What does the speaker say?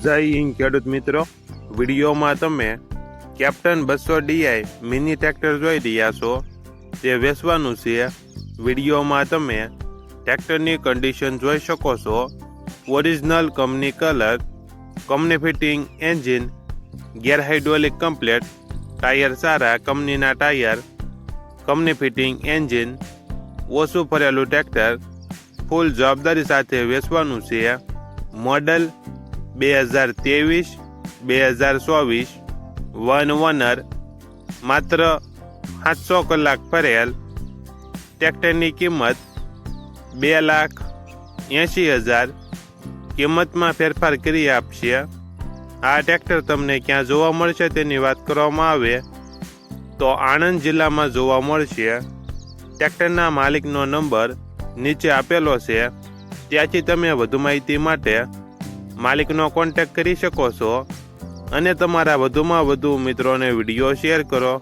જય હિન્દ ખેડૂત મિત્રો, વિડીયોમાં તમે કેપ્ટન 200 DI મિની ટ્રેક્ટર જોઈ રહ્યા છો. તે વેચવાનું છે. વિડીયોમાં તમે ટ્રેક્ટરની કન્ડિશન જોઈ શકો છો. Original company colour, company fitting engine, gear hydraulic complete, tyre સારા કંપનીના ટાયર, કંપની ફિટિંગ એન્જિન, ઓછું ફરેલું ટ્રેક્ટર ફૂલ જવાબદારી સાથે વેચવાનું છે. મોડલ 2023-2024, વન ઓનર, માત્ર 700 કલાક ફરેલ. ટ્રેક્ટરની કિંમત 2,80,000. કિંમતમાં ફેરફાર કરી આપશે. આ ટ્રેક્ટર તમને ક્યાં જોવા મળશે તેની વાત કરવામાં આવે તો આણંદ જિલ્લામાં જોવા મળશે. ટ્રેક્ટરના માલિકનો નંબર નીચે આપેલો છે. ત્યાંથી તમે વધુ માહિતી માટે માલિકનો કોન્ટેક્ટ કરી શકો છો અને તમારા વધુમાં વધુ મિત્રોને વિડીયો શેર કરો.